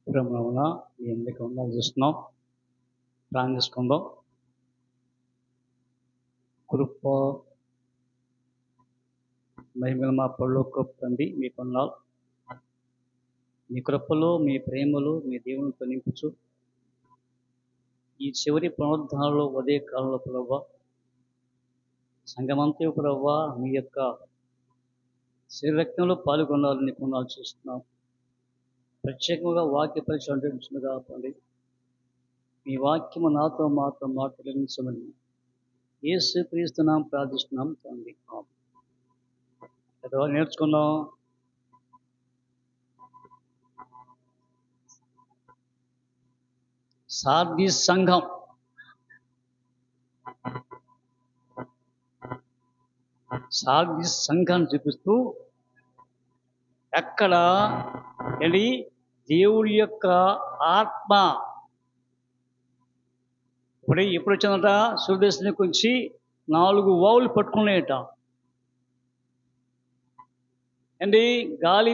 ప్రేమన మీ ఎందుకు ఉండాలి చూస్తున్నాం. ప్లాన్ చేసుకుందాం. కృప మహిమల మా పరలోక తండ్రి, మీ కొన్నాళ్ళు మీ కృపలు, మీ ప్రేమలు, మీ దేవునితో నింపుచు ఈ చివరి పునరుద్ధానంలో ఉదయ కాలంలో ప్రభావ సంఘమంతా ప్రభావ మీ యొక్క శరీరక్తంలో పాల్గొనాలని కొన్నాళ్ళు చూస్తున్నాం. ప్రత్యేకంగా వాక్య పరీక్ష అందించుగా తండ్రి, మీ వాక్యము నాతో మాతో మాట్లాడించమని యేసు క్రీస్తున్నాం ప్రార్థిస్తున్నాం తండ్రి. పెద్దవాళ్ళు నేర్చుకుందాం. సార్దీ సంఘం సార్దీ సంఘాన్ని చూపిస్తూ ఎక్కడ ఏంటి దేవుడి యొక్క ఆత్మ ఎప్పుడు వచ్చిందట, సూర్యదేశం గురించి 4 వావులు పట్టుకున్నాయట. ఏంటి గాలి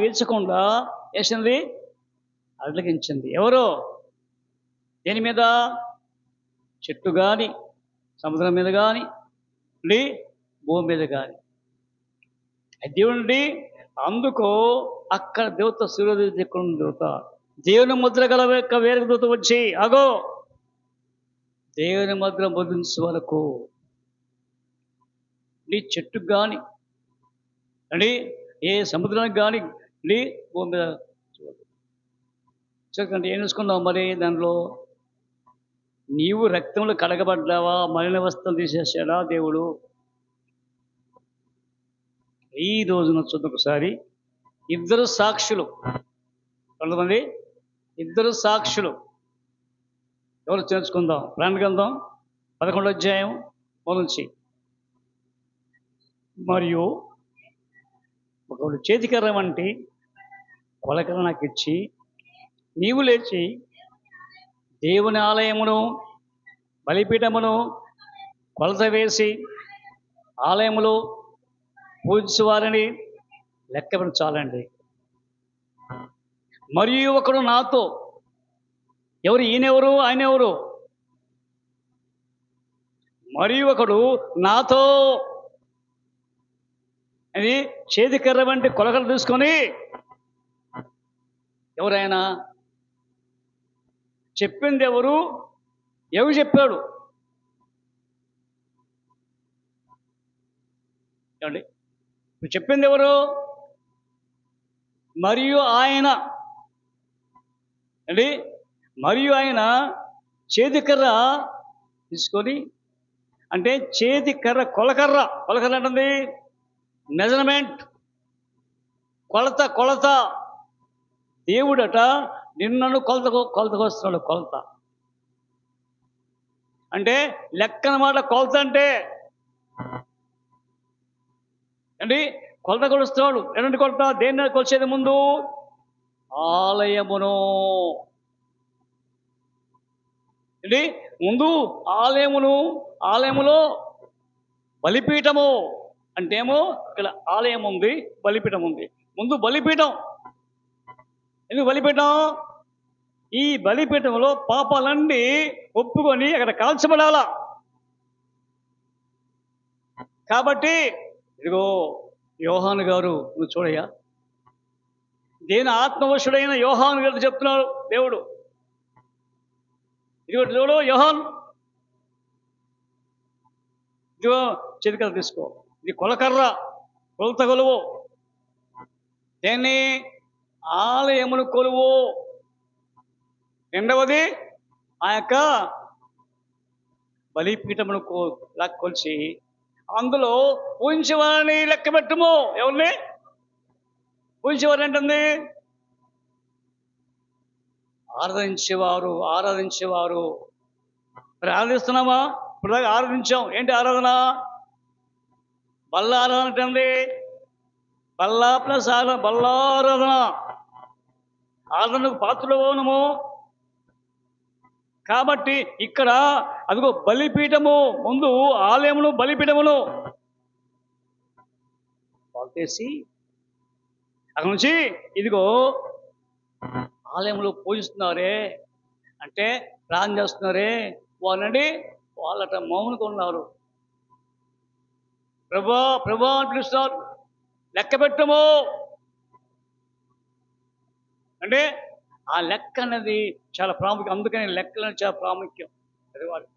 వీల్చకుండా వేసింది, అడ్లగించింది. ఎవరో దేని మీద? చెట్టు కానీ, సముద్రం మీద కానీ, భూమి మీద కానీ. దేవుడి అందుకో అక్కడ దేవత సూర్యోదయ దేవత దేవుని ముద్ర గల వేరే దూత వచ్చి అగో దేవుని ముద్ర ముద్రించే వరకు చెట్టుకు కానీ ఏ సముద్రానికి కానీ భూమి మీద చూడండి. ఏం చూసుకున్నావు మరి? దాంట్లో నీవు రక్తంలో కడగబడ్డావా? మలిన వస్త్రం తీసేసాడా దేవుడు? ఈ రోజున చూద్దాం ఒకసారి. 2 సాక్షులు, కొంతమంది 2 సాక్షులు ఎవరు చేర్చుకుందాం. ప్రాణ గ్రంథం 11వ అధ్యాయం నుంచి. మరియు ఒకడు చేతికర్ర వంటి కొలకర్ర నాకు ఇచ్చి, నీవు లేచి దేవుని ఆలయమును బలిపీఠమును కొలత వేసి ఆలయములో పూజించేవారిని లెక్కపెట్టాలండి. మరియు ఒకడు నాతో, ఎవరు? ఈయనెవరు? ఆయన ఎవరు? మరియు ఒకడు నాతో అది చేతికర్ర వంటి కొలకలు తీసుకొని, ఎవరైనా చెప్పింది ఎవరు? చెప్పాడు ఏమండి? చెప్పింది ఎవరు? మరియు ఆయన మరియు ఆయన చేతికర్ర తీసుకొని, అంటే చేతికర్ర కొలకర్ర అంటుంది మెజర్మెంట్, కొలత. దేవుడట నిన్నను కొలతకు వస్తున్నాడు. కొలత అంటే లెక్క అన్నమాట. కొలత అంటే కొలత కొలుస్తున్నాడు. ఎలాంటి కొలత? దేన్ని కొలిచేది? ముందు ఆలయమును, ముందు ఆలయములో బలిపీఠము. అంటే ఏమో ఇక్కడ ఆలయం ఉంది, బలిపీఠం ఉంది. ముందు బలిపీఠం. ఎందుకు బలిపీఠం? ఈ బలిపీఠంలో పాపాలన్నీ ఒప్పుకొని అక్కడ కాల్చబడాలా. కాబట్టి ఇదిగో యోహాను గారు, నువ్వు చూడయ్యా, దేని ఆత్మవశుడైన యోహాను గారు చెప్తున్నాడు దేవుడు. ఇదిగో చూడు యోహాను, ఇదిగో చేతికర్ర తీసుకో, ఇది కొలకర్ర, కొలత కొలువు. దేన్ని? ఆలయమును కొలువు. రెండవది ఆ యొక్క బలిపీఠమును కొలిచి అందులో పూజించేవారిని లెక్క పెట్టుము. ఎవరిని పూజించేవారు ఏంటుంది? ఆరాధించేవారు. మరి ఆరాధిస్తున్నామా? ఇప్పుడు దాకా ఆరాధించాం. ఏంటి ఆరాధన? బల్ల ఆరాధన అంటే బల్లా ప్లస్ బల్లారాధన. ఆరాధనకు పాత్రలు అవునము. కాబట్టి ఇక్కడ అదిగో బలిపీఠము, ముందు ఆలయమును బలిపీఠమును పాల్చేసి అక్కడ నుంచి ఇదిగో ఆలయంలో పూజిస్తున్నారే అంటే ప్రార్థన చేస్తున్నారే వాళ్ళండి వాళ్ళట మౌనంగా ఉన్నారు. ప్రభా ప్రభా అని పిలుస్తున్నారు, లెక్క పెట్టము అంటే ఆ లెక్క అనేది చాలా ప్రాముఖ్యం. అందుకని లెక్కలు అనేది చాలా ప్రాముఖ్యం. అది వాళ్ళు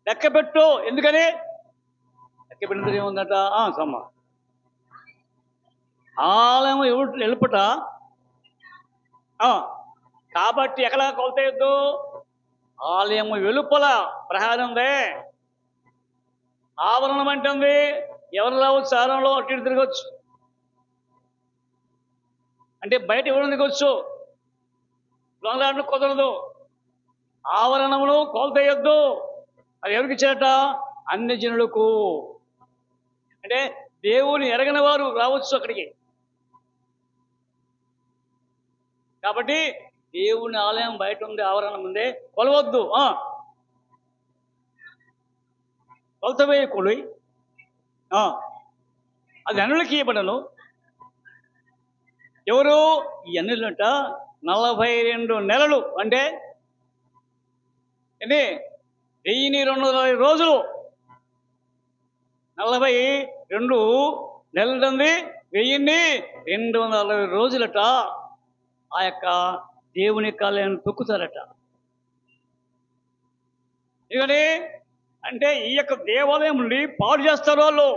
లెక్క పెట్టు, ఎందుకని లెక్క పెట్టినది ఏముందట సమ్మ ఆలయం వెళ్ళుపట. కాబట్టి ఎక్కడ కొలతయొద్దు, ఆలయం వెలుపల ప్రహారం ఉందే, ఆవరణం అంటుంది. ఎవరు రావచ్చు ఆవరణలో అటు ఇటు తిరగచ్చు, అంటే బయట ఎవరు దిగొచ్చు, దొంగలాడను కుదరదు. ఆవరణమును కొలతయొద్దు. అది ఎవరికి ఇచ్చారట? అన్ని జనులకు. అంటే దేవుని ఎరగని వారు రావచ్చు అక్కడికి. కాబట్టి దేవుని ఆలయం బయట ఉంది, ఆవరణం ఉంది, కొలవద్దు. కొలత వేయకూడదు. అది అన్యులకి ఇవ్వబడను. ఎవరు ఈ అన్యులంట? 42 నెలలు అంటే 1240 రోజులు. 42 నెలలు అంది 1240 రోజులట ఆ యొక్క దేవుని కాళ్ళను తొక్కుతారట. ఎందుకని అంటే ఈ యొక్క దేవాలయం నుండి పాడు చేస్తారు వాళ్ళు.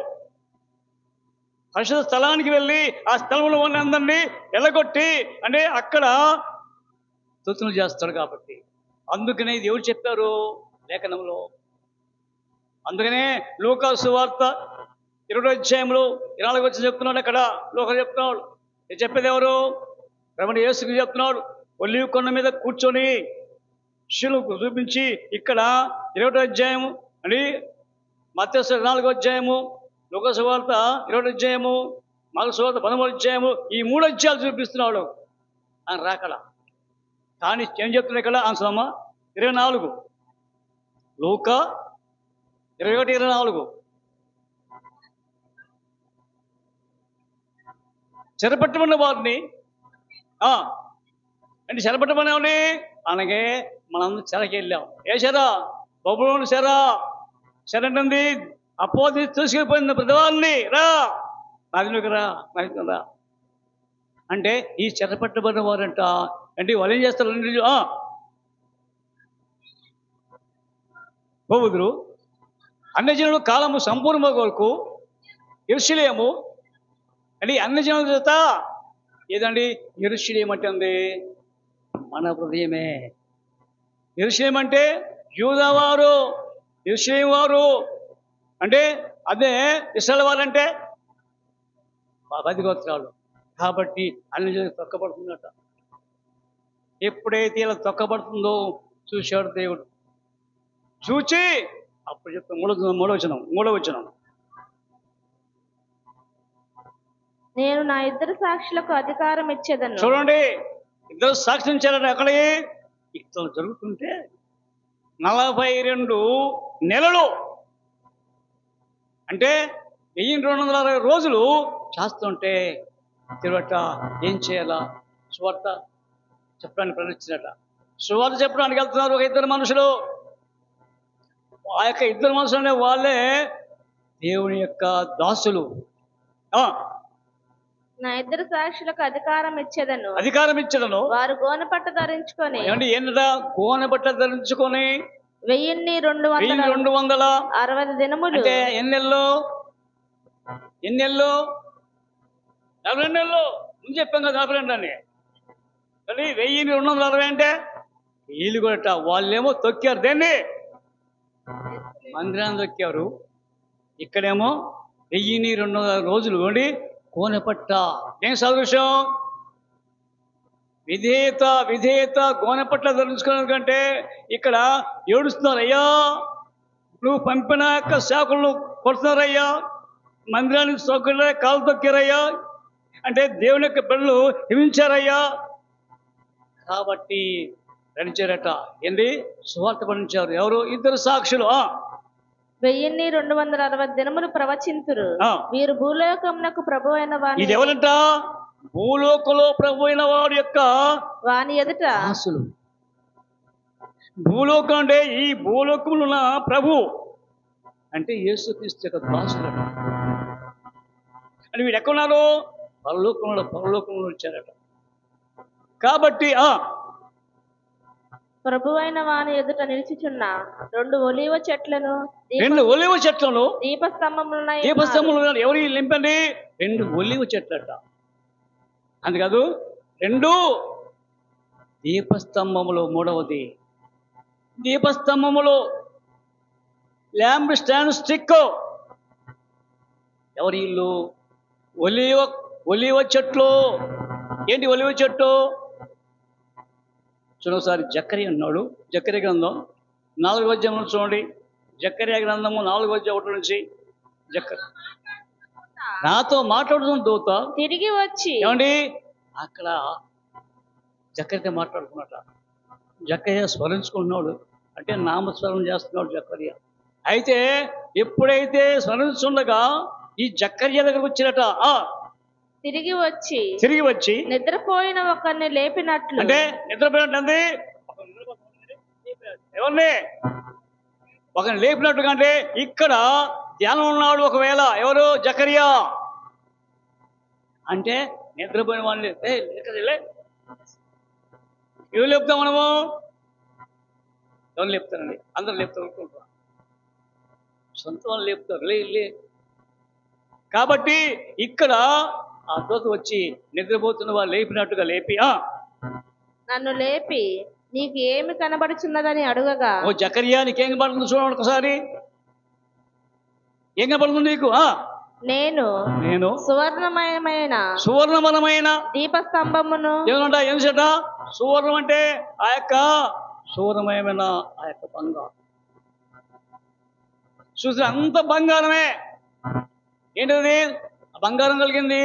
పరిశుద్ధ స్థలానికి వెళ్ళి ఆ స్థలంలో ఉన్న అందరినీ ఎలగొట్టి అంటే అక్కడ స్తుతులు చేస్తారు. కాబట్టి అందుకనే దేవుడు చెప్పారు లేఖనంలో. అందుకనే లూకా సువార్త 20వ అధ్యాయంలో 24 వచ్చి చెప్తున్నాడు. అక్కడ లోక చెప్తున్నాడు. చెప్పేది ఎవరు? ప్రభువు యేసుకు చెప్తున్నాడు. ఒలీవ కొండ మీద కూర్చొని శిలువకు చూపించి ఇక్కడ 20వ అధ్యాయము అని మత్తయి 4వ అధ్యాయము, లూకా సువార్త 20వ అధ్యాయము, మార్కు సువార్త 13వ అధ్యాయము, ఈ 3 అధ్యాయాలు చూపిస్తున్నాడు ఆయన రాకడ. కానీ ఏం చెప్తున్నాడు ఇక్కడ? ఆన్సరమ్మ 24, లూకా 21:24. చెరపట్టమన్న వారిని అంటే చెరపట్టమని అనగే మనందరం చెరకి వెళ్ళాం. ఏ చెర? బబులోను చెర. చెరంటుంది అపోది తీసుకెళ్ళిపోయింది ప్రతివారిని. రా నాదిలోకి రా, రా అంటే ఈ చెరపట్టబడిన వారంట. అంటే వాళ్ళు ఏం చేస్తారు? పోవుదురు. అన్యజనుల కాలము సంపూర్ణ వరకు యెరూషలేము అంటే అన్యజనుల చేత ఏదండి? యెరూషలేము అంటే ఉంది మన హృదయమే. యెరూషలేము అంటే యూదావారు, యెరూషలేము వారు అంటే అదే ఇశ్రాయేలు వారు అంటే 10 గోత్రాలు. కాబట్టి అన్యజనులు తొక్కబడుతుందట. ఎప్పుడైతే ఇలా తొక్కబడుతుందో చూశాడు దేవుడు. చూచి అప్పుడు చెప్తాం. మూడవ వచనం నేను నా ఇద్దరు సాక్షులకు అధికారం ఇచ్చేదను. చూడండి, ఇద్దరు సాక్ష్యం చేయాలని అక్కడే ఇక్కడ జరుగుతుంటే 42 నెలలు అంటే 1260 రోజులు చేస్తుంటే తిరువట ఏం చేయాలా? సువార్త చెప్పడానికి ప్రయత్నించినట. సువార్త చెప్పడానికి వెళ్తున్నారు ఒక ఇద్దరు మనుషులు. ఆ యొక్క ఇద్దరు మనుషులు అనే వాళ్ళే దేవుని యొక్క దాసులు. నా ఇద్దరు సాక్షులకు అధికారం ఇచ్చేదను. అధికారం ఇచ్చేదను. వారు గోనెపట్ట ధరించుకొని ఏమంటే ఏంటా? గోనెపట్ట ధరించుకొని 1260 దినములు అంటే ఎన్ని నెలలు? 42 నెలలు. ముందు చెప్పాం కదా 42 అని. కానీ 1260 అంటే వీళ్ళు కూడా వాళ్ళేమో తొక్కారు. దేన్ని? మందిరాన్ని తొక్కారు. ఇక్కడేమో 1260 రోజులు ఉండి గోనెపట్ట. ఏం సదృశ్యం? విధేయత గోనెపట్ల ధరించుకోవడం కంటే ఇక్కడ ఏడుస్తున్నారు. అయ్యా నువ్వు పంపిన యొక్క శాఖలను కొడుతున్నారయ్యా, మందిరానికి సొక్కలే కాలు తొక్కారయ్యా అంటే దేవుని యొక్క బిడ్డలు హింసించారయ్యా. కాబట్టి ధరించారట. ఏంటి? సువార్త పఠించారు. ఎవరు? ఇద్దరు సాక్షులు. 1260 దినములు ప్రవచింతురు. వీరు భూలోకమునకు ప్రభు అయిన వాణి. ఇది ఎవరంట? భూలోకంలో ప్రభు అయిన వాడి యొక్క వాని ఎదుట దాసులు. భూలోకం అంటే ఈ భూలోకంలో ఉన్న ప్రభు అంటే యేసుక్రీస్తు యొక్క దాసులు అని వీడు ఎక్కడున్నారు? పరలోకంలో వచ్చారట. కాబట్టి ప్రభువైన వాని ఎదుట నిలిచిచున్న 2 ఒలీవ చెట్లను 2 ఒలీవ చెట్లను దీపస్తంభములు ఎవరి నింపండి? 2 ఒలీవ చెట్లట. అందుకాదు 2 దీపస్తంభములు. మూడవది దీపస్తంభములు ల్యాంప్ స్టాండ్ స్టిక్. ఎవరి ఇల్లు? ఒలీవ చెట్లు. ఏంటి ఒలీవ చెట్టు? చూడసారి జకర్యా అన్నాడు. జకర్యా గ్రంథం 4వ అధ్యాయంలో చూడండి. జకర్యా గ్రంథము 4వ అధ్యాయం 1 నుంచి. నాతో మాట్లాడుతున్న దూత తిరిగి వచ్చి ఏమండి అక్కడ జకర్యా మాట్లాడుకున్నట. జకర్యా స్మరించుకున్నాడు అంటే నామస్మరణ చేస్తున్నాడు జకర్యా. అయితే ఎప్పుడైతే స్మరించుండగా ఈ జకర్యా దగ్గరకు వచ్చినట. తిరిగి వచ్చి నిద్రపోయిన ఒకరిని లేపినట్లు. అంటే నిద్రపోయినట్టు ఎవరిని? ఒకరిని లేపినట్టుగా. అంటే ఇక్కడ ధ్యానం ఉన్నాడు ఒకవేళ. ఎవరు? జకర్యా. అంటే నిద్రపోయిన వాళ్ళని ఎవరు లేపుతాం మనము? ఎవరు లేపుతారండి? అందరూ లేపుతారు. సొంత వాళ్ళు లేపుతారు. లే. కాబట్టి ఇక్కడ ఆ దూత వచ్చి నిద్రపోతున్న వాళ్ళు లేపినట్టుగా లేపి నన్ను లేపి నీకు ఏమి కనబడుచున్నదని అడుగగా, ఓ జకర్యా నీకేం కనబడుతుంది చూడండి ఒకసారి. ఏం కనబడుతుంది నీకు? నేను సువర్ణమయమైన దీపస్తంభమును. ఏమన్నా ఏం చేట? సువర్ణం అంటే ఆ యొక్క సువర్ణమయమైన ఆ యొక్క బంగారం. చూసి అంత బంగారమే. ఏంటిది బంగారం కలిగింది?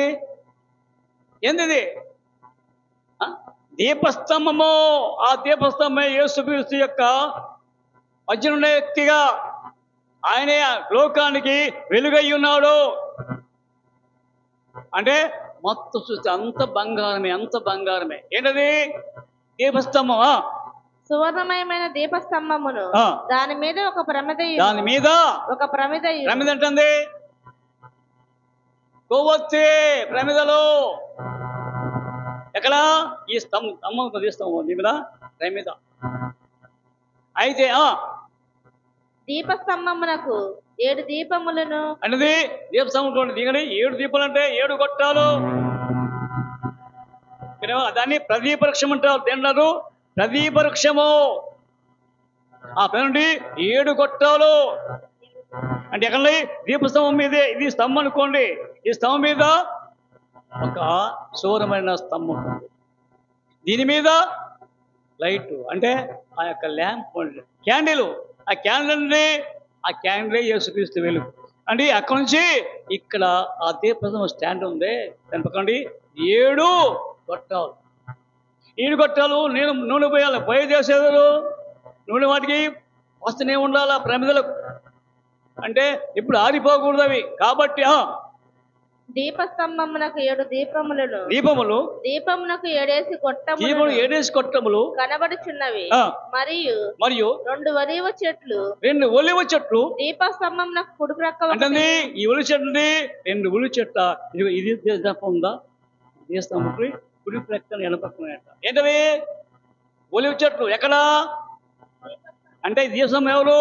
ఏంటిది? దీపస్తంభము. ఆ దీపస్తంభమే యేసుక్రీస్తు యొక్క మధ్య ఉండే వ్యక్తిగా ఆయనే లోకానికి వెలుగై ఉన్నాడు. అంటే మొత్తం చూస్తే అంత బంగారమే. ఏంటది? దీపస్తంభం. సువర్ణమయమైన దీపస్తంభమును. దాని మీద ఒక ప్రమిద అంటుంది. కొవ్వొత్తి ప్రమిదలో. ఎక్కడ? ఈ స్తంభం తీస్తాము దీని మీద ప్రమిద. అయితే దీపస్తంభమునకు 7 దీపములను అనేది దీపస్తంభం దిగని 7 దీపాలు అంటే 7 గొట్టాలు. దాన్ని ప్రదీపవృక్షం అంటారు. తిన్నారు ప్రదీపవృక్షము. ఆ పేరుండి 7 గొట్టాలు అంటే ఎక్కడ? దీపస్తంభం మీదే. ఇది స్తంభం అనుకోండి. ఈ స్తంభం మీద ఒక సౌరమైన స్తంభం. దీని మీద లైట్ అంటే ఆ యొక్క ల్యాంప్ క్యాండిల్. ఆ క్యాండిలే యేసుక్రీస్తు వెలుగు అండి. అక్కడ నుంచి ఇక్కడ ఆ దీపస్తంభం స్టాండ్ ఉంది. కనుపకండి 7 గొట్టాలు. 7 గొట్టాలు నూనె పోయాలి. పోయి చేసేవారు నూనె వాటికి వస్తూనే ఉండాలి. ప్రమిదలకు అంటే ఇప్పుడు ఆరిపోకూడదు అవి. కాబట్టి దీపస్తంభమునకు 7 దీపములు దీపమునకు 7 కొట్టములు కనబడుచున్నవి. మరియు 2 ఒలీవ చెట్లు దీపస్తంభమునకు కుడి ప్రక్క అంటే ఈ ఒలివ చెట్టు 2 ఒలివ చెట్ల. ఇది ఉందా? దీపస్తంభం కుడి ప్రక్కన ఎడపక్కన. ఏంటవి? ఒలివ చెట్లు. ఎక్కడ అంటే దీపస్తంభం ఎవరు?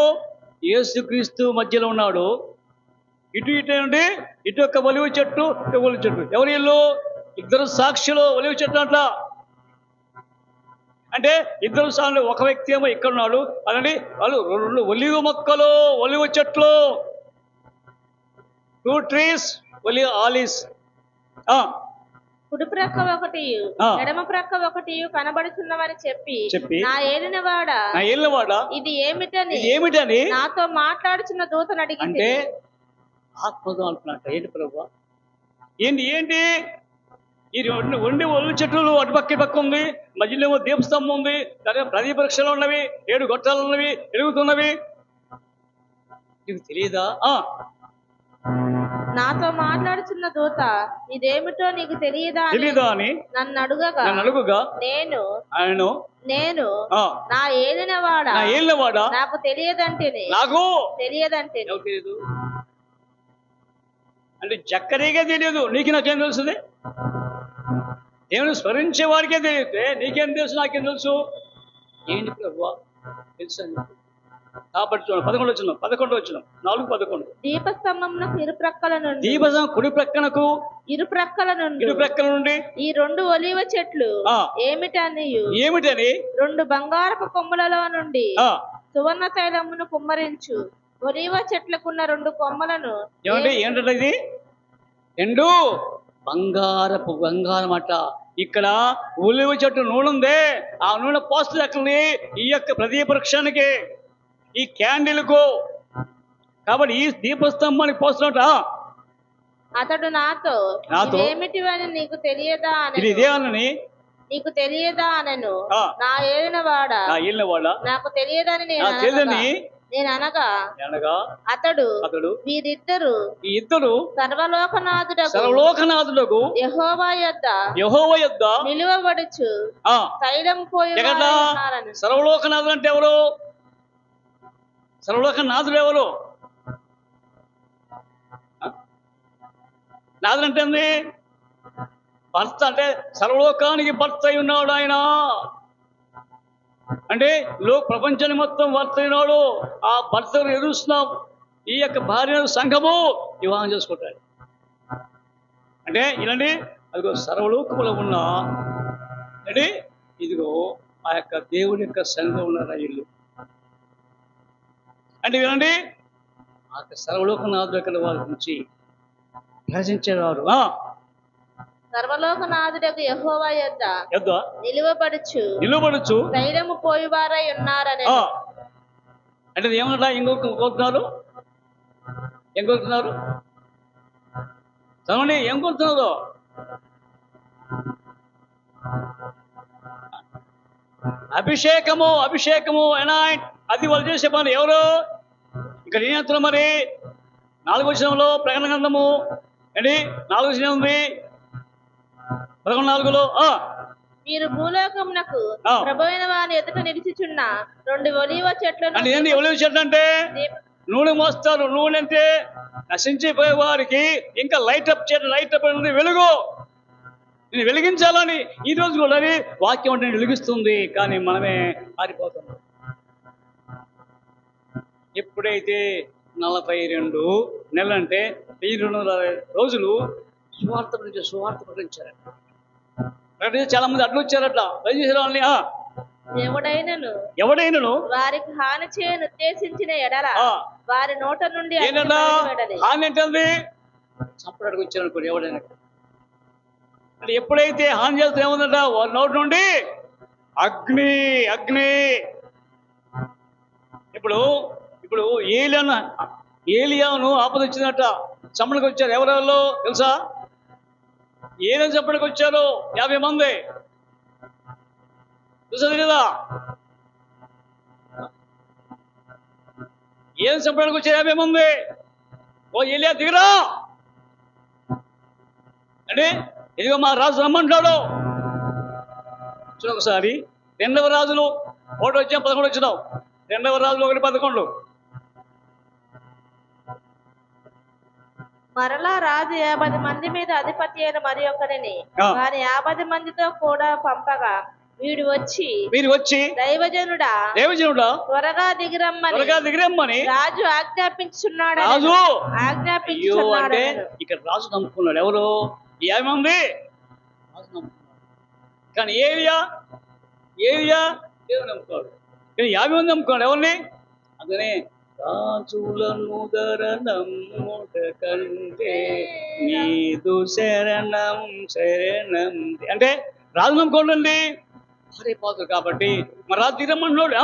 యేసుక్రీస్తు మధ్యలో ఉన్నాడు. ఇటు ఏంటి? ఇటు ఒక ఒలివ చెట్టు, ఒలివ చెట్టు. ఎవరి ఇల్లు? 2 సాక్షులు ఒలివ చెట్టు అంట. అంటే 2 సార్లు ఒక వ్యక్తి ఏమో ఇక్కడ ఉన్నాడు. అలాంటి వాళ్ళు 2 ఒలివ మొక్కలు, ఒలివ చెట్లు. 2 trees, ఆలివ్స్. కుడి ప్రక్క ఒకటి ఎడమ ప్రక్క ఒకటి కనబడుచున్నవని చెప్పి నా ఏలినవాడా ఇది ఏమిటని నాతో మాట్లాడుచున్న దూతను అడిగి. అంటే ఆత్మతో అంటున్నట్ట. ఏంటి ప్రభు? ఏంటి ఈ 2 ఒలివ చెట్లు అటుపక్క పక్క ఉంది. మధ్యలో ఏమో దీపస్తంభం ఉంది. దాని ప్రదీపవృక్షాలు ఉన్నవి. 7 గొట్టాలు ఉన్నవి, వెలుగుతున్నవి. నీకు తెలియదా? నాతో మాట్లాడుచున్న దూత ఇదేమిటో నీకు తెలియదా అని నన్ను అడుగగా నేను నా ఏలినవాడా నాకు తెలియదంటే అంటే జక్కరీగా తెలియదు, నీకు నాకేం తెలుస్తుంది? దేవుని స్మరించే వాడికే తెలియతే నీకేం తెలుసు, నాకేం తెలుసు? ఏంటి ప్రభువా తెలుసు? కాబట్టి 11 వచ్చిన 4:11 దీపస్తంభమునకు ఇరుప్రక్కల నుండి, దీపస్తంభం కుడి ప్రక్కనకు ఇరుప్రక్కల నుండి ఈ 2 ఒలీవ చెట్లు ఏమిటని 2 బంగారపు కొమ్మలలో నుండి సువర్ణ తైలమును కుమ్మరించు. ఒలీవ చెట్లకున్న 2 కొమ్మలను ఏంటంటే ఇది 2 బంగారం అట. ఇక్కడ ఒలీవ చెట్టు నూనె ఉందే, ఆ నూనె పోస్తుంది అక్కడిని ఈ యొక్క ప్రదీప వృక్షానికి, ఈ క్యాండిల్కు. కాబట్టి ఈ దీపస్తంభానికి పోస్తున్నట. అతడు నాతో ఏమిటివని నీకు తెలియదా అని నీకు తెలియదా అనను. నా ఏలినవాడా నాకు తెలియదని నేను అనగా అతడు వీరిద్దరు సర్వలోకనాథుడగు యెహోవా యొద్ద నిలువబడుచు తైలం పోయి. సర్వలోకనాథుడు అంటే ఎవరు? సర్వలోకనాథుడు ఎవరు? నాథుడు అంటే ఏంది? భర్త. అంటే సర్వలోకానికి భర్త అయి ఉన్నాడు ఆయన. అంటే ప్రపంచాన్ని మొత్తం భర్త అయినాడు. ఆ భర్తను ఎదురుస్తున్నాం. ఈ యొక్క భార్య సంఘము వివాహం చేసుకుంటాడు. అంటే ఇలాంటి అదిగో సర్వలోకములో ఉన్న అంటే ఇదిగో ఆ యొక్క దేవుడి యొక్క సంఘం ఉన్న ఇల్లు. అంటే వినండి, ఆ సర్వలోకనాథుడు ఇక్కడ వారి గురించి ప్రశంసేవారు. సర్వలోకనాథుడకు యెహోవా యొద్ద నిలువబడుచు తైలము పోయివారై ఉన్నారని. అంటే ఏమన్నా కోరుతున్నారు? ఏం కోరుతున్నారు? చదవండి, ఏం కోరుతున్నారు? అభిషేకము ఎనాయింట్. అది వాళ్ళు చేసే పని. ఎవరు ఇక్కడ ఏం చేస్తున్నారు మరి? 4వ వచనంలో ప్రకటన గ్రంథము ఏంటి 4వ వచనం ఉంది. 11:4 మీరు భూలోకమునకు ప్రభువైన వాని ఎదుట నిలిచిచున్న 2 ఒలీవ చెట్లను. అంటే ఏంటి ఒలీవ చెట్లు? అంటే నూనె మోస్తారు. నూనె అంటే నశించిపోయే వారికి ఇంకా లైట్ అప్ వెలుగు. నేను వెలిగించాలని ఈ రోజు కూడా వాక్యం అంటే వెలిగిస్తుంది, కానీ మనమే ఆరిపోతున్నాం. ఎప్పుడైతే 42 నెలలు అంటే 1200 రోజులు సువార్త ప్రకటించారట. చాలా మంది అడ్డు వచ్చారట. ఏం చేశారు వాళ్ళని? ఎవడైనను వారికి హాని చేయను ఉద్దేశించిన ఎడల వారి నోట నుండి హాని అంటే చంపడానికి వచ్చారనుకోండి. ఎవడైనా అంటే ఎప్పుడైతే హాని చేస్తే ఏముందట? వారి నోటి నుండి అగ్ని. ఇప్పుడు ఏలియాను ఆపద వచ్చిందట. చంపడానికి వచ్చారు. ఎవరెవరో తెలుసా? ఏలియాను చంపడానికి వచ్చారు 50 మంది. చూసా తెలీదా? ఏలియాను చంపడానికి వచ్చారు 50 మంది. ఓ ఏలియా దిగరా అంటే ఇదిగో మా రాజు రమ్మంటాడు. ఒకసారి 2వ రాజులు 1 వచ్చాం 11 వచ్చినాం. 2వ రాజులు 1:11. మరలా రాజు 50 మంది మీద అధిపతి అయిన మరి ఒకరిని వారి 50 మందితో కూడా పంపగా వీడు వచ్చి దైవజనుడా త్వరగా దిగిరమ్మని రాజు ఆజ్ఞాపించున్నాడు. అంటే ఇక్కడ రాజు నమ్ముకున్నాడు. ఎవరు? 50 మంది రాజు నమ్ముకున్నాడు. కానీ ఏలియా దేవుడు నమ్ముకోడు. కానీ 50 మంది నమ్ముకోడు. ఎవరిని? అందుకనే రాజులను నమ్ముట కంటే నీదు శరణం అంటే రాజు నమ్ముకోండి పాత్ర. కాబట్టి మరి రాజు దిగమన్నాడు.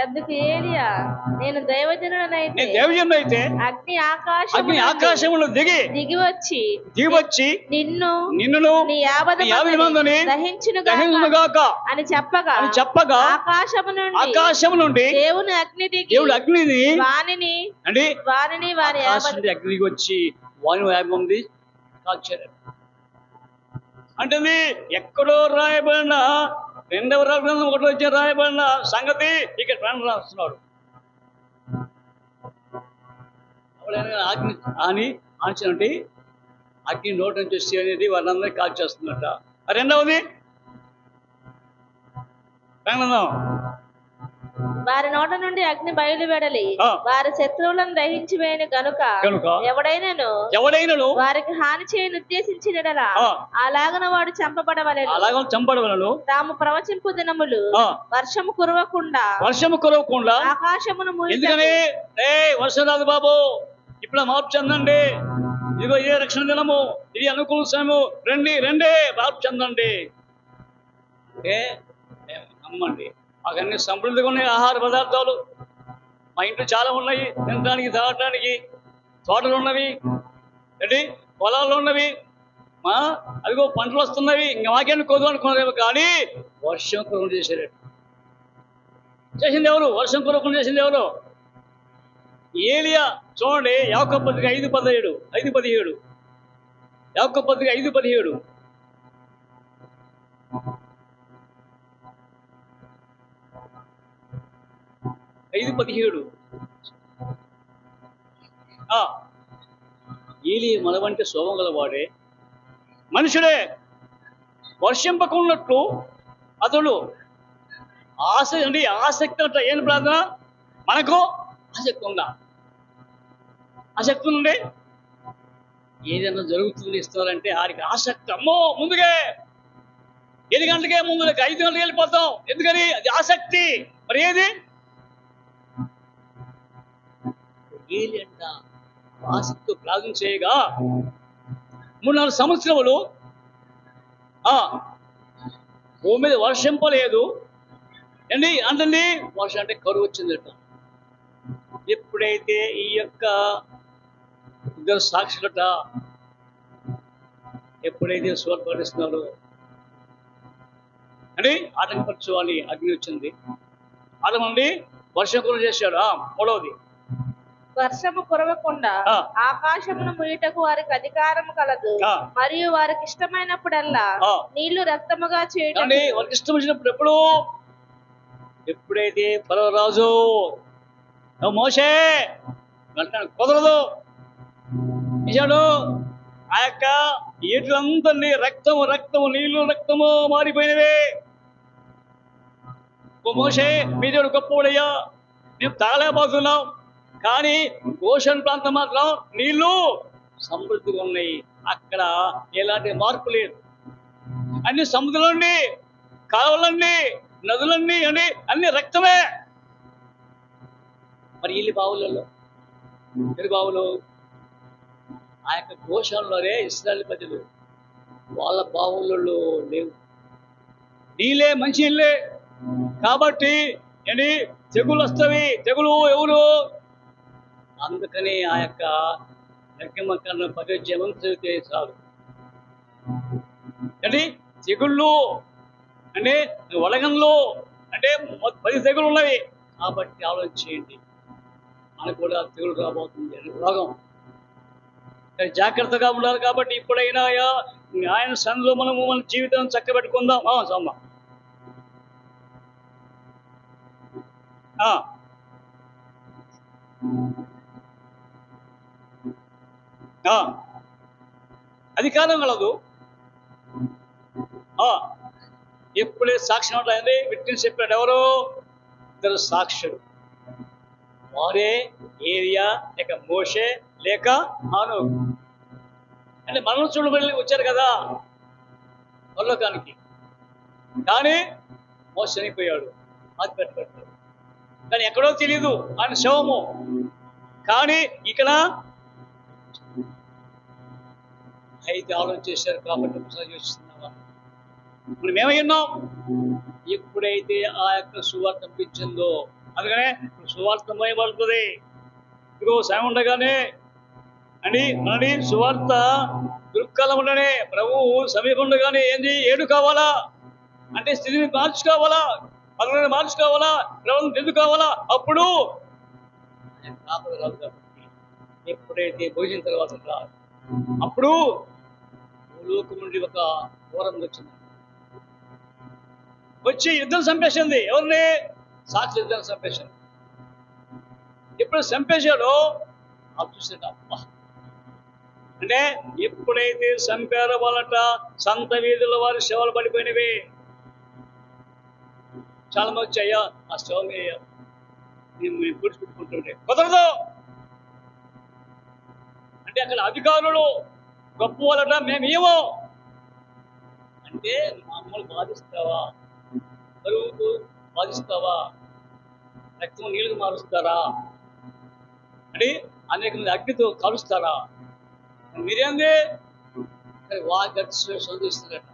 అందుకు ఏలియా, నేను దైవజనుడనైతే అగ్ని ఆకాశములో దిగి వచ్చి నిన్ను నీ 50 మందిని దహించును గాక అని చెప్పగా ఆకాశము నుండి దేవుని అగ్నిని వానిని వారి అగ్నికి వచ్చి వాని 50 మంది కాల్చారు. అంటే ఎక్కడో రాయబడిన 2వ రాజుగ్రంథం 1వ అధ్యాయం రాయబడిన సంగతి ఇక్కడ ప్రాణం రాస్తున్నాడు. అగ్ని అని ఆంచనంటే అగ్ని నోటి నుంచి వచ్చి అనేది వాళ్ళందరినీ కాల్చేస్తున్నట్ట. రెండవది వారి నోట నుండి అగ్ని బయలువెడలి వారి శత్రువులను దహించి వేయని గనుక ఎవడైనను వారికి హాని చేయని ఉద్దేశించినడలా అలాగన వాడు చంపబడవలెను. తాము ప్రవచింపు దినములు వర్షము కురవకుండా ఆకాశమును ఎందుకని వర్షం రాదు బాబు, ఇప్పుడు మార్పు చెందండి, ఇదిగో ఇదే రక్షణ దినము, ఇది అనుకూల సమయము, రండి మార్పు చెందండి. నమ్మండి, మాకన్నీ సమృద్ధిగా ఉన్నాయి ఆహార పదార్థాలు, మా ఇంట్లో చాలా ఉన్నాయి, తినడానికి తాగడానికి, తోటలు ఉన్నవి, పొలాలు ఉన్నవి, అదిగో పంటలు వస్తున్నవి, ఇంకా మాకేమి కొద్దు అనుకున్నారేమో. కానీ వర్షం కురవకుండా చేసింది ఎవరు? వర్షం కురవకుండా చేసింది ఎవరు? ఏలియా. చూడండి, యాకోబు పత్రిక 5:17 యాకోబు పత్రిక 5:17 5:17 ఏలియా మన వంటి శోభం గలవాడే, మనుషుడే వర్షింపకున్నట్లు అతడు ఆసక్తి అంట. ఏం ప్రార్థన? మనకు ఆసక్తి ఉందా? ఆసక్తి ఉందండి. ఏదైనా జరుగుతుంది ఇస్తున్నారంటే ఆడికి ఆసక్తి. అమ్మో ముందుగా 7 గంటలకే ముందు 5 గంటలకు వెళ్ళిపోతాం. ఎందుకని? అది ఆసక్తి. మరి ఏది అంట ఆసక్తి ప్రార్థన చేయగా 3-4 సంవత్సరములు భూమి మీద వర్షింపలేదు అంటే వర్షం అంటే కరువు వచ్చిందట. ఎప్పుడైతే ఈ యొక్క ఇద్దరు సాక్షులట ఎప్పుడైతే స్వర్పడిస్తున్నారో అంటే ఆటంకపరచుకోవాలి, అగ్ని వచ్చింది. అతమంది వర్షం కురవ చేశాడు. మూడవది, వర్షము కురవకుండా ఆకాశమును ముయ్యటకు వారికి అధికారం కలదు, మరియు వారికి ఇష్టమైనప్పుడల్లా నీళ్లు రక్తముగా చేయటం. వారికి ఇష్టం వచ్చినప్పుడు ఎప్పుడైతే ఫరో రాజు మోషే కుదరదు ఇచ్చాడు, ఆ యొక్క ఏట్లందరినీ రక్తము నీళ్లు మారిపోయినవే. మోషే మీ దేవుడు గొప్పవాడయ్యా, మేము తాగలేకపోతున్నాం, కానీ ఓషన్ ప్రాంతం మాత్రం నీళ్లు సమృద్ధిగా ఉన్నాయి, అక్కడ ఎలాంటి మార్పు లేదు. అన్ని సముద్రాలన్నీ, కాలువలన్నీ, నదులన్నీ అన్ని రక్తమే. మరి ఇల్లు బావులలో బావులు ఆ యొక్క గోశాలలోనే ఇశ్రాయేలు ప్రజలు వాళ్ళ బావులలో లేవు, నీళ్ళే మంచి నీళ్ళే. కాబట్టి తెగులు వస్తవి. తెగులు ఎవరు? అందుకని ఆ యొక్క లెక్కమకరణ పదజీవం చదివితే చాలు. తెగుళ్ళు వలగంలో 10 తెగులు ఉన్నవి. కాబట్టి ఆలోచన చేయండి, మనకు కూడా తెగులు రాబోతుంది రోగం. జాగ్రత్తగా ఉండాలి. కాబట్టి ఇప్పుడైనా ఆయన సన్నిధిలో మనము మన జీవితం చక్కబెట్టుకుందాం. సమ్మ అధికారం కలదు. ఎప్పుడే సాక్ష్యం ఉంటాయండి. విట్నెస్ చెప్పాడు ఎవరు? 2 సాక్షులు. వారే ఏలియా లేక మోషే లేక హానోకు. మనం చూడబడి వచ్చారు కదా పరలోకానికి, కానీ మోషే చనిపోయాడు, ఆత్మహత్య. కానీ ఎక్కడో తెలియదు ఆయన శవము. కానీ ఇక్కడ అయితే ఆలోచన చేశారు. కాబట్టి చూస్తున్నావా, ఇప్పుడు మేమై ఉన్నాం. ఎప్పుడైతే ఆ యొక్క సువార్త పంపించిందో అందుకనే సువార్త మోయబడుతుంది. ఇదిగో సాయం ఉండగానే అని సువార్త దుర్కాలం ఉండనే ప్రభువు సమీపం ఉండగానే ఏంది ఏడు కావాలా అంటే స్థితిని మార్చుకోవాలా, పనులను మార్చుకోవాలా, ప్రభుత్వం ఎందుకు కావాలా. అప్పుడు ఎప్పుడైతే భోజనం తర్వాత అప్పుడు లోకం నుండి ఒక ఘోరం వచ్చింది, వచ్చి యుద్ధం చంపేసింది. ఎవరిని? సాక్షి యుద్ధం చంపేసింది. ఎప్పుడు చంపేశాడో అది చూసాడు. అబ్బా అంటే ఎప్పుడైతే చంపారో వాళ్ళట సంత వీధుల వారి శవాలు పడిపోయినవి. చాలా మంది వచ్చి అయ్యా ఆ శవం మేము పూడ్చిపెట్టుకుంటుంటే కుదరదు అంటే అక్కడ అధికారులు గొప్ప వాళ్ళట మేమేమో అంటే మమ్మల్ని బాధిస్తావా, బరువుకు బాధిస్తావా, రక్తం నీళ్ళకు మారుస్తారా అని అనేక మంది అగ్నితో కాలుస్తారా, మీరేంది చదివిస్తున్నారట.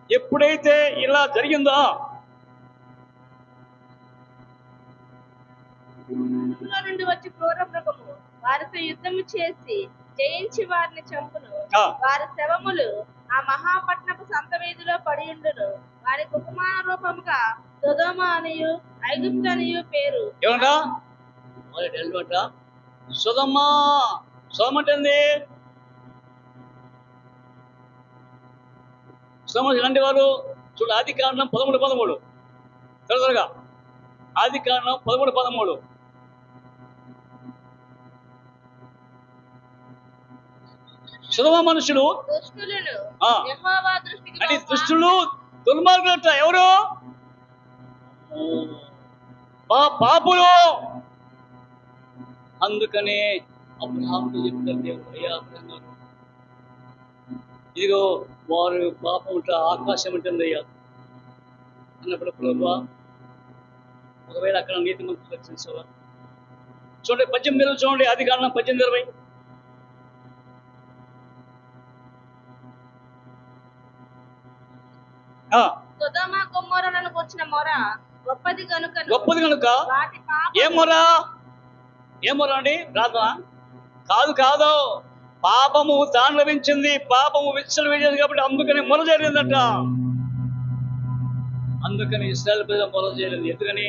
ఎప్పుడైతే ఇలా జరిగిందో నుండి వచ్చి క్రూర మృగము వారితో యుద్ధము చేసి జయించి వారిని చంపును. వారి శవములు ఆ మహాపట్నపు సంత వీధిలో పడి ఉండును. వారికి ఉపమాన రూపముగా సొదొమ అనియు ఐగుప్తు అనియు పేరు. ఏమంటా సొదొమ అంటే ఇలాంటి వారు చూడు. ఆది కాండం 13:13 త్వరగా ఆది కాండం 13:13 సుధమ మనుషులు అంటే దుష్టులు దుర్మార్గులట. ఎవరు? పాపులు. అందుకనే అబ్రహాముతో చెప్తారు దేవుడు, అయ్యా అబ్రహాము ఇదిగో వారు పాపం ఉంటే ఆకాశం ఉంటుంది అయ్యా అన్నప్పుడు ప్రభువా ఒకవేళ అక్కడ నీతి మంత్రులు రక్షించవా. చూడండి 18 చూడండి, ఆది కాండం 18:20. సొదొమ గొమొర్రాలను గూర్చిన మొర గొప్పది కనుక ఏం మొర అండి? ప్రార్థన కాదు. పాపము తాండవించింది, పాపము విచ్చలు వేసింది కాబట్టి అందుకని మొర జరిగిందట. అందుకని ఇశ్రాయేలు ప్రజలు మొర చేయలేదు. ఎందుకని?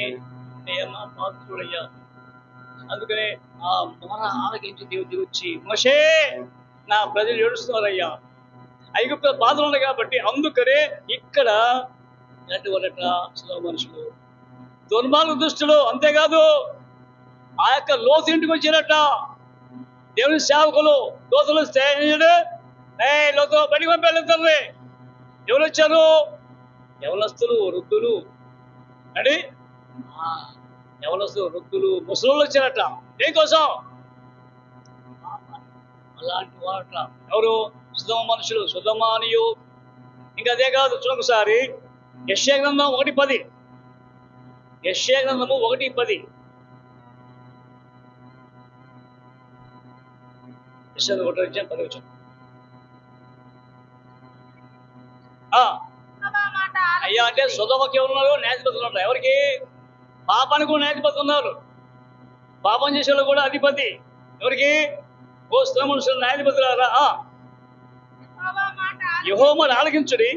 చూడయ్యా. అందుకనే ఆ మొర ఆలకించి దేవుడు వచ్చి మోషే నా ప్రజలు ఏడుస్తున్నారయ్యా, ఐగుప్తు బాధలు ఉన్నాయి కాబట్టి అందుకనే ఇక్కడ ఇలాంటి వాళ్ళట మనుషులు దుర్మార్గ దుష్టులు. అంతేకాదు ఆ యొక్క లోతు ఇంటికి వచ్చినట్ట దేవుని సేవకులు లోతులు లోతు బయటికి పంపేళ్ళంటారు. ఎవరు వచ్చారు? యవనస్తులు, వృద్ధులు అండి. యవనస్తులు, వృద్ధులు, ముసలోళ్ళు వచ్చారట. దేనికోసం? అలాంటి వారట. ఎవరు? సుధమ మనుషులు, సుధమ అనియు. ఇంకా అదే కాదు, చూడొకసారి యెషయా గ్రంథం 1:10. యెషయా గ్రంథము 1:10. అయ్యా అంటే సుధమకి ఎవరున్నారు? న్యాయాధిపతులు ఉన్నారు. ఎవరికి? పాపానికి కూడా న్యాయాధిపతులు ఉన్నారు. పాపం చేసేవాళ్ళు కూడా అధిపతి. ఎవరికి? ఓ సుధమ మనుషులు న్యాయాధిపతులారా, యెహోవా ఆలకించుడి,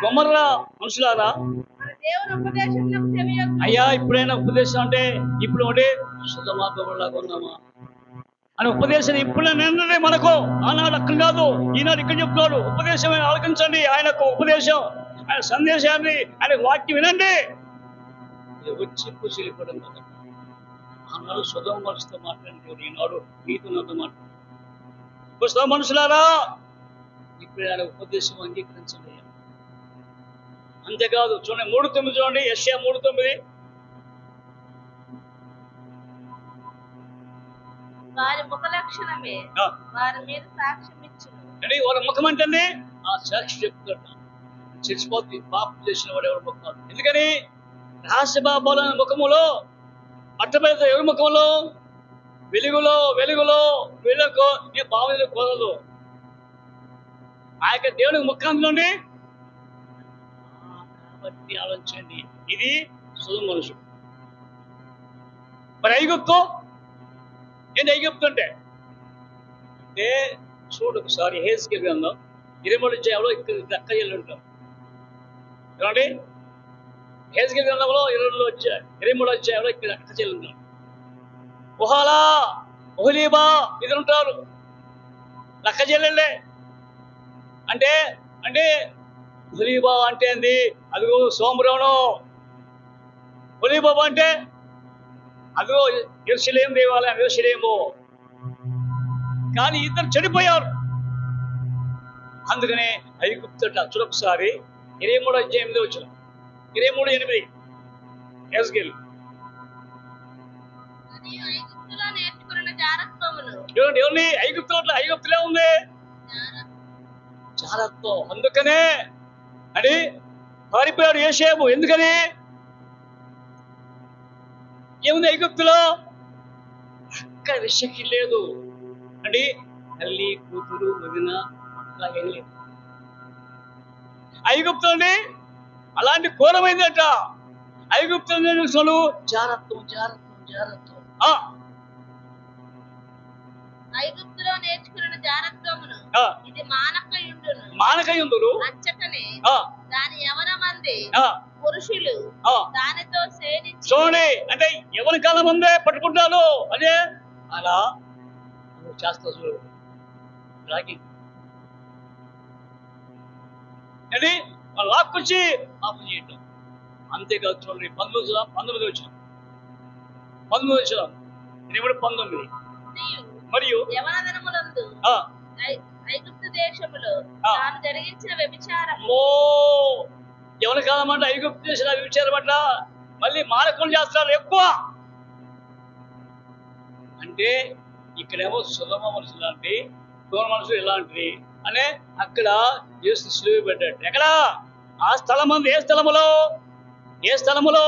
గొమొర్రా మనుషులారా. అయ్యా ఇప్పుడైనా ఉపదేశం అంటే ఇప్పుడు ఒకటి సుధమ గొమొర్రాగా ఉన్నామా అని ఉపదేశం ఇప్పుడు నిన్ననే మనకు. ఆనాడు అక్కడ కాదు, ఈనాడు ఇక్కడ చెప్తున్నాడు. ఉపదేశం ఆలకించండి, ఆయనకు ఉపదేశం, ఆయన సందేశాన్ని, ఆయన వాక్యం వినండి. వచ్చి కూర్చోలిపోవడం కదా. ఆనాడు సుధమ మనుషులతో మాట్లాడిన ఈనాడు నీతున్నతో మాట్లాడు. సుధమ మనుషులారా ఇప్పుడు ఆయన ఉపదేశం అంగీకరించండి. అంతేకాదు చూడండి 3:9 చూడండి, యెషయా 3:9. వారి ముఖ లక్షణమే వారి మీద సాక్ష్యం ఇచ్చును. అంటే వాళ్ళ ముఖం అంటే ఆ సాక్షి చెప్తాడు. చచ్చిపోతుంది పాపం చేసిన వాడు ఎవరి ముఖం. ఎందుకని? రహస్య బాబాల ముఖములో పట్టబడితే ఎవరి ముఖంలో? వెలుగులో వెలుగులో నేను బాగా కుదరదు. ఆ యొక్క దేవుడికి ముఖం నుండి కాబట్టి ఆలోచించండి. ఇది సుధమ మనుషుడు. మరి ఐగుప్తు ఏంటి? ఐగుప్తు అంటే చూడు ఒకసారి హెజ్కేలు గ్రంథం 23వ అధ్యాయంలో ఇక్కడ అక్క చెల్లెలు ఉంటాం. ఏమండి? హెజ్కేలు గ్రంథంలో 23వ అధ్యాయంలో ఇక్కడ అక్క చెల్లెలు ఉంటాం. ఒహాలా, ఒహలీబా ఇద్దరు ఉంటారు, అక్క చెల్లెళ్ళే. అంటే అంటే ఒహలీబా అంటే ఏంది? అదిగో సోమరావణం. ఒహలీబాబా అంటే అదిగో యెరూషలేము దేవాలయం, యెరూషలేము. కానీ ఇద్దరు చనిపోయారు. అందుకనే ఐగుప్తట చూడొకసారి 23వ అధ్యాయం 8వ వచనం, 23:8 హెజ్కేలు. ఎవరిని? ఐగుప్తులో ఉంది జారత్వం. అందుకనే అని పారిపోయాడు యోసేపు. ఎందుకని? ఏముంది ఐగుప్తులో? అక్కడ విషకి లేదు అండి. తల్లి, కూతురు, వదిన అక్క ఏం లేదు ఐగుప్తు అండి. అలాంటి ఘోరమైందట ఐగుప్తు. జారత్వం జారత్వం జారత్వం. ఐగుప్తులో నేర్చుకున్న జారత్వమును ఇది మానకయుందురు అచ్చటనే దాని యవన మంది పురుషులు దానితో సేనించి. చూడండి, అంటే ఎవరి కాలం ముందే పట్టుకుంటాను అదే అలా చేస్తా. చూడు అంటే లాక్కొచ్చి పాపం చేయటం. అంతేకాదు చూడండి 19 వచ్చిన 19 మరియు యవనదినములందు ఐగుప్తు దేశములో తాను జరిగించిన వ్యభిచారం. యవన కాలం అంటే ఐగుప్తు దేశంలో వ్యభిచారం అంట. మళ్ళీ మానకులు చేస్తారు ఎక్కువ. అంటే ఇక్కడేమో సుగమ మనుషులు లాంటి, దూర మనుషులు ఇలాంటివి అనే అక్కడ యేసు సిలువ పెట్టాడు. ఎక్కడ? ఆ స్థలం అంది. ఏ స్థలములో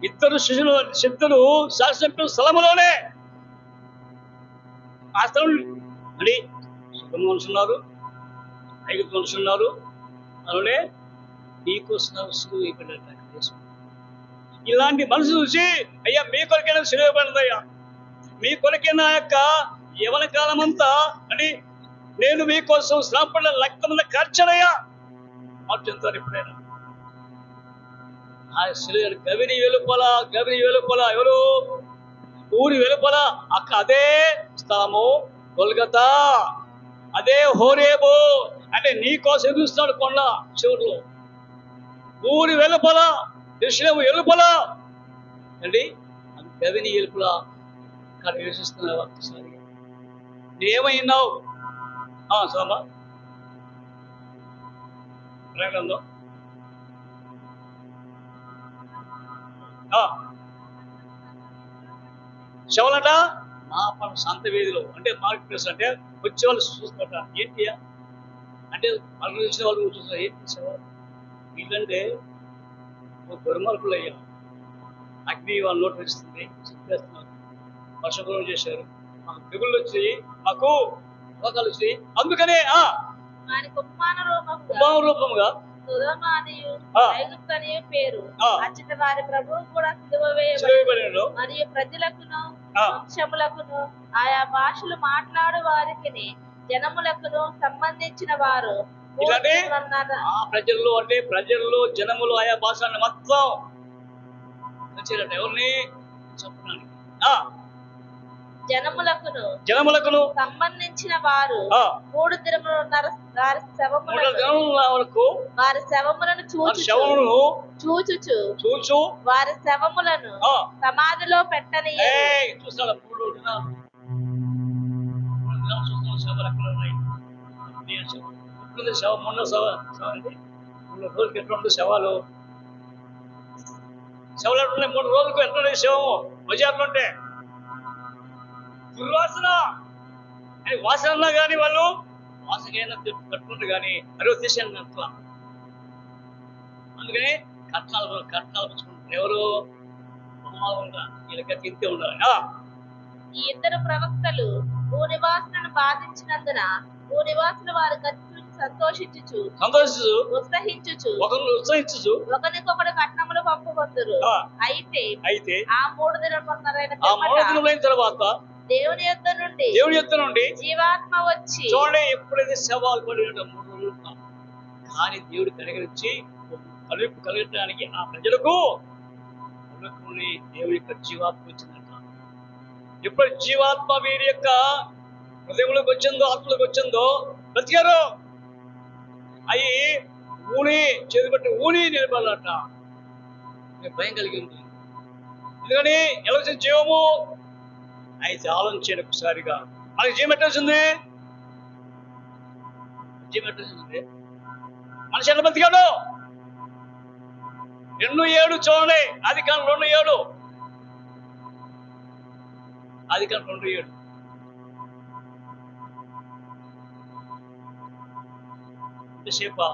ఇద్దరు శిష్యులు సాక్షి స్థలములోనే. ఆ స్థలం అని సుగమ మనుషులు ఉన్నారు, ఐగుప్తు మనుషులు ఉన్నారు. అలానే నీకోసం సిలువ పెట్టాడు. ఇలాంటి మనసు చూసి అయ్యా మీ కొరకైనా సిలువ పడిందయ్యా, మీ కొరకైనా యొక్క యవన కాలం అంతా అని నేను మీకోసం శ్రమపడిన రక్తమున్న ఖర్చనయ్యా మార్చుతారు. ఎప్పుడైనా ఆ సిలువ గవిని వెలుపల ఎవరు? ఊరి వెలుపల అక్క అదే స్థలము గొల్గతా, అదే హోరేబు. అంటే నీ కోసం ఎదురుస్తున్నాడు కొండ చివరిలో. ఊరి వెలుపల, యెరూషలేము వెలుపల అండి, గవిని వెలుపల అక్కడ నివసిస్తున్నావు. ఒక్కసారి నువ్వేమైనావు? సోమా ప్రకటనలో శవలట మా పని సంత వీధిలో, అంటే మార్కెట్ ప్లేస్. అంటే వచ్చే వాళ్ళు చూస్తారట. ఏంటి అంటే వాళ్ళు వచ్చిన వాళ్ళు చూస్తారు. ఏంటి శవాలు? వీళ్ళంటే దుర్మార్గులు అయ్యా. అగ్ని వాళ్ళ నోటు వచ్చింది, చెప్పేస్తున్నారు, వర్షపురం చేశారు, మాకు తెగుళ్ళు వచ్చాయి, మాకు రోగాలు వచ్చాయి. అందుకనే రూపముగా పేరు అచ్చట వారి ప్రభువు కూడా సిలువ వేయబడెను. మరియు ప్రజలకును వంశములకును ఆయా భాషలు మాట్లాడు వారికి జనములకును సంబంధించిన వారు ప్రజల్లో, అంటే ప్రజల్లో జనములు ఆయా భాషలను మొత్తం వచ్చారట. ఎవరిని చెప్పడానికి? జనములకును సంబంధించిన వారు 3 దినములున్నర వారి శవములను చూచుచు వారి శవములను సమాధిలో పెట్టని. చూస్తాడు 3 దినాలు శవాలు ఎక్కడ ఉన్నాయి? శవం మొన్న రోజుకి ఎట్లా శవాలు ఎట్లున్నాయి? 3 రోజులకు ఎట్లున్నాయి శవము? బజార్లు ఉంటే దుర్వాసన అని వాసన కానీ వాళ్ళు వాసనైనా కట్టుకుంటారు కానీ అరవై తీసాను అట్లా. అందుకని కట్నాలు పుచ్చుకుంటారు. ఎవరు? వీళ్ళకి తింటే ఉండాలి. ఈ ఇద్దరు ప్రవక్తలు భూనివాసులను బాధించినందున భూనివాసులు వారి కత్తి సంతోషించుచు ఉత్సహించుచు ఒకరికొకడు కట్నములు పంపుకొందురు. అయితే ఆ 3 దినములైన తర్వాత దేవుని యొద్ద నుండి జీవాత్మ వచ్చి, చూడండి, ఎప్పుడైతే శవాలు పడిన 3 రోజులు కానీ దేవుడు కలుపు కలగటానికి ఆ ప్రజలకు దేవుడి యొక్క జీవాత్మ వచ్చిందంట. ఎప్పుడు జీవాత్మ వీరి యొక్క హృదయంలోకి వచ్చిందో, ఆత్మలోకి వచ్చిందో బ్రతికారు. అవి చేతి ఊని నిలబడాలట. భయం కలిగింది. ఎందుకని ఎలా వచ్చిన జీవము? అయితే ఆలోచించాడు ఒకసారిగా. మనకి జీవం ఎట్టొచ్చింది? మనిషి ఎట్లా బతికాడు? 2:7 చూడండి. ఆదికాండం 2:7. ఆదికాండం 2:7. ఎంతసేపా?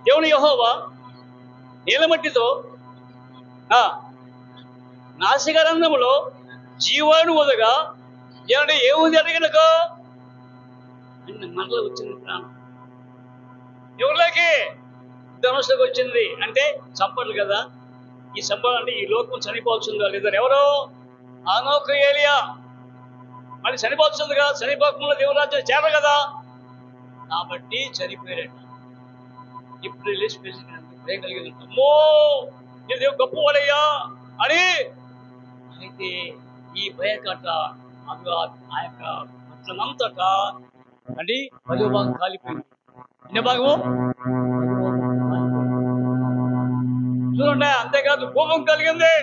దేవుని యెహోవా నీలమట్టితో నాసికారంధములో జీవాణు వదగా ఏముంది అడిగినకో మనలో వచ్చింది ప్రాణం. ఎవరిలోకి? ధనుసులోకి వచ్చింది. అంటే చంపడు కదా. ఈ సంపడంటే ఈ లోకం చనిపోవాల్సిందిగా లేదా? ఎవరో ఆనోకు ఏలియా మళ్ళీ చనిపోవాల్సిందిగా. చనిపోకుండా దేవురాజ్యం చేరరు కదా, కాబట్టి చనిపోయారట. ఇప్పుడు లేచి భయం కలిగింది. అమ్మో, నేను దేవుడు గొప్పవాడయ్యా అని. అయితే ఈ భయకట ఆ యొక్క పట్టణమంతట అంటే 10వ భాగం కాలిపోయింది. ఎన్నో భాగము? చూడండి. అంతేకాదు కోపం కలిగింది.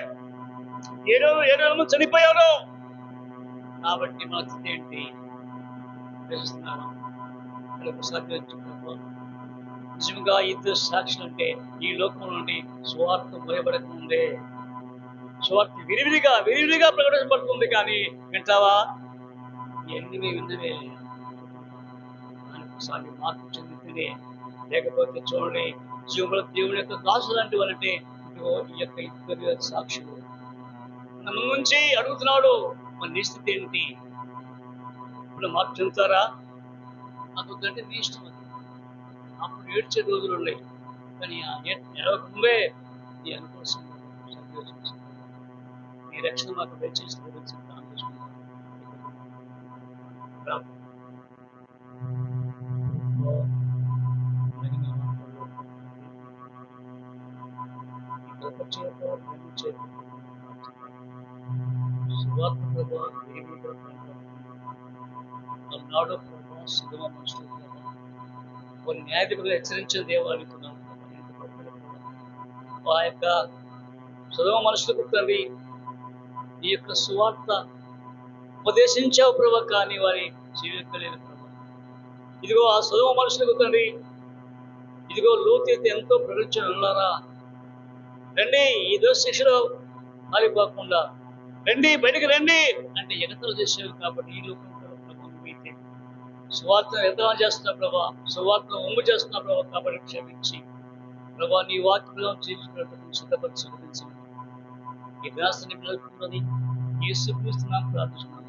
7 మంది చనిపోయారు. కాబట్టి మా స్థితి ఏంటి? ప్రశ్నిస్తున్నాను. నిజంగా ఇద్దరు సాక్షులు అంటే ఈ లోకం నుండి స్వార్థం భయపడకముందే స్వార్థ విరివిడిగా ప్రకటించబడుతుంది. కానీ వింటావా? ఇవన్నీ విన్నవే. ఒకసారి మార్పు చెందితేనే. లేకపోతే చూడండి, జీవుల దేవుని యొక్క దాసులు లాంటి వాళ్ళంటే ఈ యొక్క ఇద్దరు సాక్షులు మన నుంచి అడుగుతున్నాడు. మన నిశ్చితి ఏంటి? ఇప్పుడు మార్పు చెందుతారా? నాకు అంటే నీ ఇష్టం. అప్పుడు ఏడ్చే రోజులు ఉన్నాయి. కానీ ముందే నీ అనుకోసం నీ రక్షణ మాకు దయచేసి సువార్త ప్రభావ నాడు ప్రభావ సుగమ మనుషులు కొన్ని న్యాయాధిపతులు హెచ్చరించిన దేవాలనుకున్నాను. ఆ యొక్క సుగమ మనుషులకు తండ్రి ఈ యొక్క సువార్త ఉపదేశించావు ప్రభావ, కానీ వారి జీవించలేదు ప్రభావ. ఇదిగో ఆ సుగమ మనుషులకు తండ్రి, ఇదిగో లోతైతే ఎంతో ప్రకటించిన ఉన్నారా, రండి ఈ దోష శిక్షలో మారిపోకుండా రండి, బయటకు రండి అంటే ఎగతలు చేసేవి. కాబట్టి ఈ లోకం మీతే సువార్తను ఎగతాళం చేస్తున్నా ప్రభా, సువార్తను ఒమ్ము చేస్తున్నా ప్రభా. కాబట్టి క్షమించి ప్రభా, నీ వాక్యం జీవించుకున్నట్టు సిద్ధపరిచి ఈ వ్యాసాన్ని పిలుపుతున్నది యేసుక్రీస్తు నామమున ప్రార్థిస్తున్నాను.